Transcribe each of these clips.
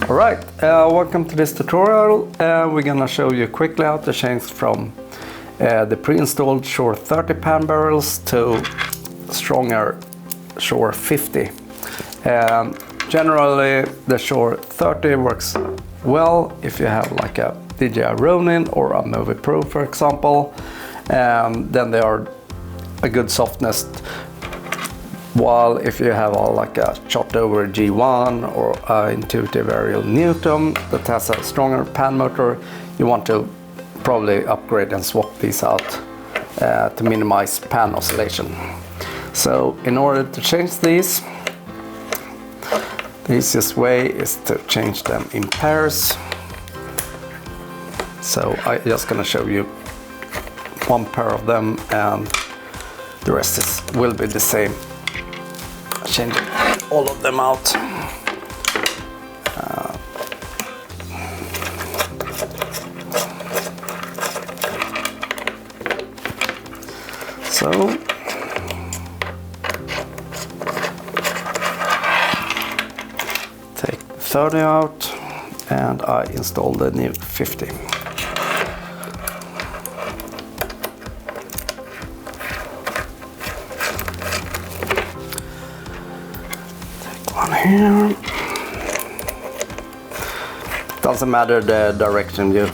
Alright, welcome to this tutorial. We're gonna show you quickly how to change from the pre-installed Shore 30 pan barrels to stronger Shore 50. Generally the Shore 30 works well if you have like a DJI Ronin or a Movie Pro, for example. Then they are a good softness, while if you have like a shot over G1 or intuitive aerial Newton that has a stronger pan motor, you want to probably upgrade and swap these out to minimize pan oscillation. So in order to change these, the easiest way is to change them in pairs. So I'm just gonna show you one pair of them, and the rest will be the same. Changing all of them out. So take 30 out and I install the new 50. Here. Doesn't matter the direction you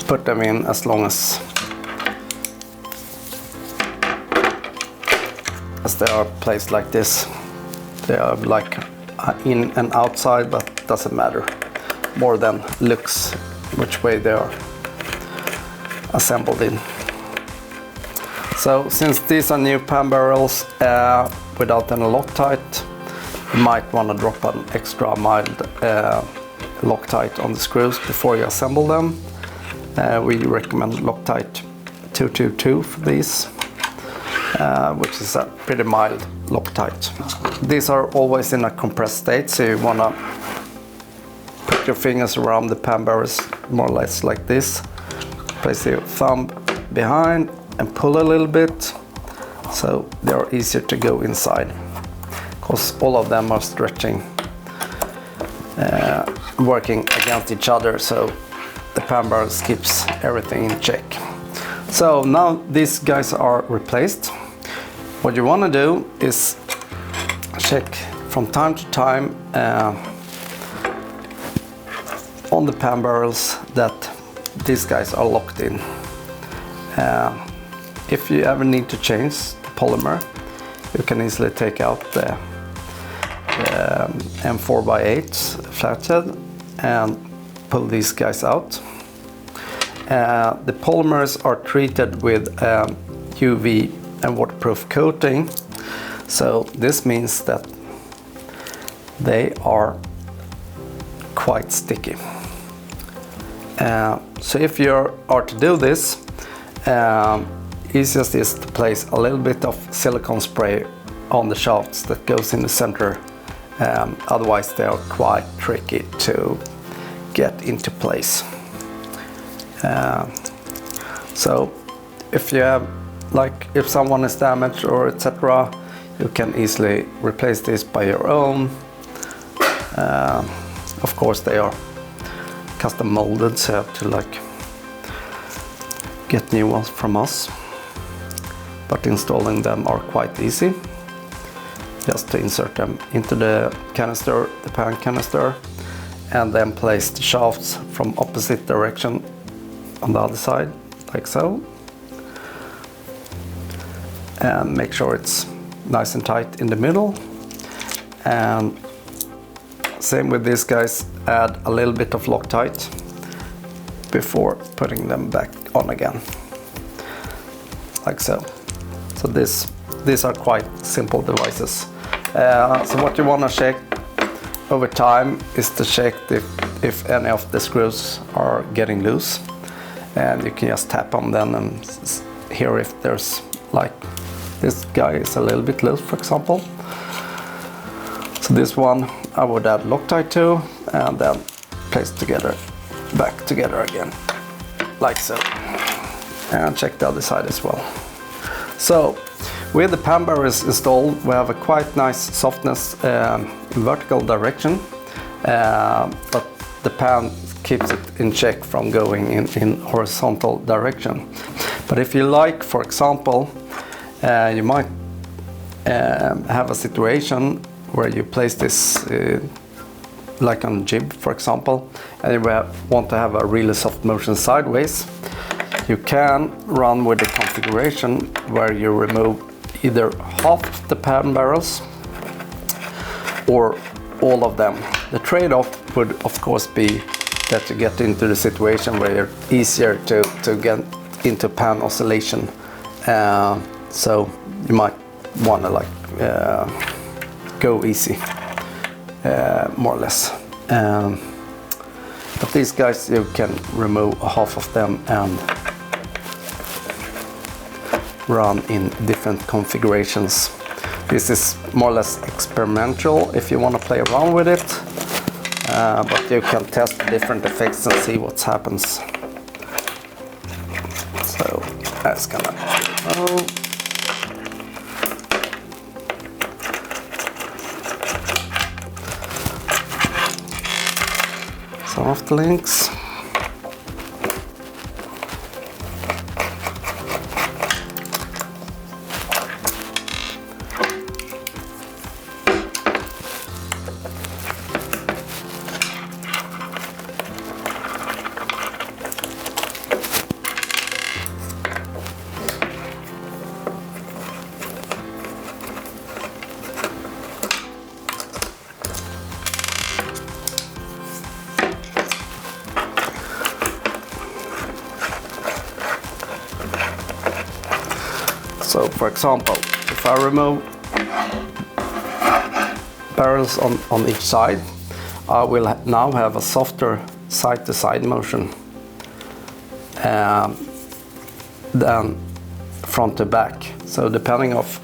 put them in, as long as they are placed like this. They are like in and outside, but doesn't matter. More than looks which way they are assembled in. So since these are new pan barrels without any Loctite, you might want to drop an extra mild Loctite on the screws before you assemble them. We recommend Loctite 222 for these, which is a pretty mild Loctite. These are always in a compressed state, so you want to put your fingers around the pan barrels more or less like this. Place your thumb behind and pull a little bit, so they are easier to go inside, because all of them are stretching, working against each other, so the pan barrel keeps everything in check. So now these guys are replaced. What you want to do is check from time to time on the pan barrels that these guys are locked in. If you ever need to change the polymer, you can easily take out the M4x8 flathead and pull these guys out. The polymers are treated with UV and waterproof coating, so this means that they are quite sticky. So if you are to do this, easiest is to place a little bit of silicone spray on the shafts that goes in the center. Otherwise they are quite tricky to get into place. So if you have, like, if someone is damaged or etc., you can easily replace this by your own. Of course they are custom molded, so you have to like get new ones from us, but installing them are quite easy. Just to insert them into the canister, the pan canister, and then place the shafts from opposite direction on the other side, like so. And make sure it's nice and tight in the middle. And same with these guys, add a little bit of Loctite before putting them back on again, like so. So these are quite simple devices. So what you want to check over time is to check if any of the screws are getting loose, and you can just tap on them and hear if there's, like, this guy is a little bit loose, for example. So this one I would add Loctite to, and then place back together again, like so. And check the other side as well. So with the pan barrels installed, we have a quite nice softness in vertical direction. but the pan keeps it in check from going in horizontal direction. But if you like, for example, you might have a situation where you place this like on jib, for example, and you want to have a really soft motion sideways. You can run with the configuration where you remove either half of the pan barrels or all of them. The trade-off would of course be that you get into the situation where it's easier to get into pan oscillation. So you might want to like go easy, more or less. But these guys, you can remove half of them and run in different configurations. This is more or less experimental if you want to play around with it, but you can test different effects and see what happens. So that's gonna go. Some of the links. So for example, if I remove barrels on each side, I will now have a softer side-to-side motion than front to back. So depending of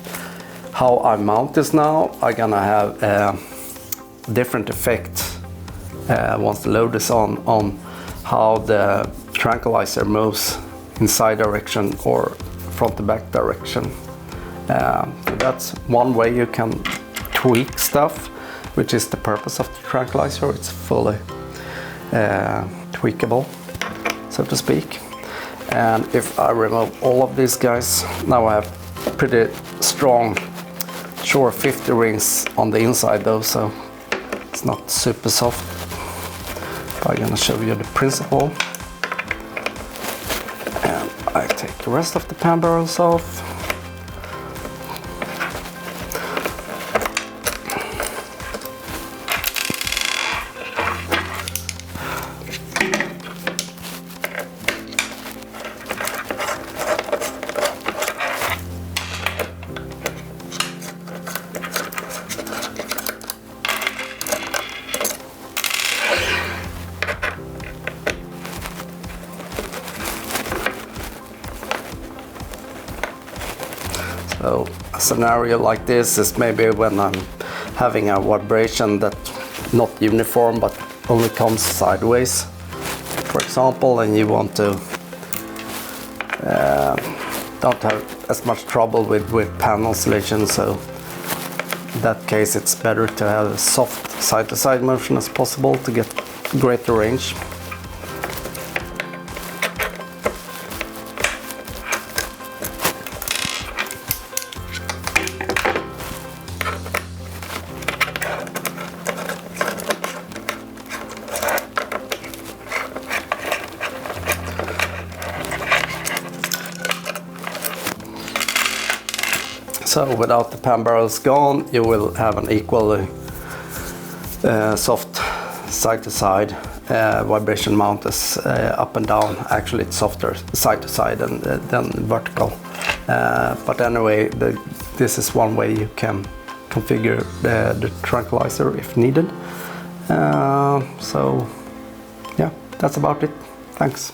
how I mount this now, I'm gonna have a different effect once the load is on how the tranquilizer moves in side direction or front to back direction. So that's one way you can tweak stuff, which is the purpose of the tranquilizer. It's fully tweakable, so to speak. And if I remove all of these guys, now I have pretty strong Shore 50 rings on the inside though, so it's not super soft. But I'm gonna show you the principle. I take the rest of the pan barrels off. So a scenario like this is maybe when I'm having a vibration that's not uniform but only comes sideways, for example, and you want to don't have as much trouble with pan oscillation. So in that case it's better to have a soft side-to-side motion as possible to get greater range. So without the pan barrels gone, you will have an equally soft side-to-side vibration mount as up and down. Actually it's softer side-to-side than vertical. But anyway, this is one way you can configure the tranquilizer if needed. So yeah, that's about it. Thanks.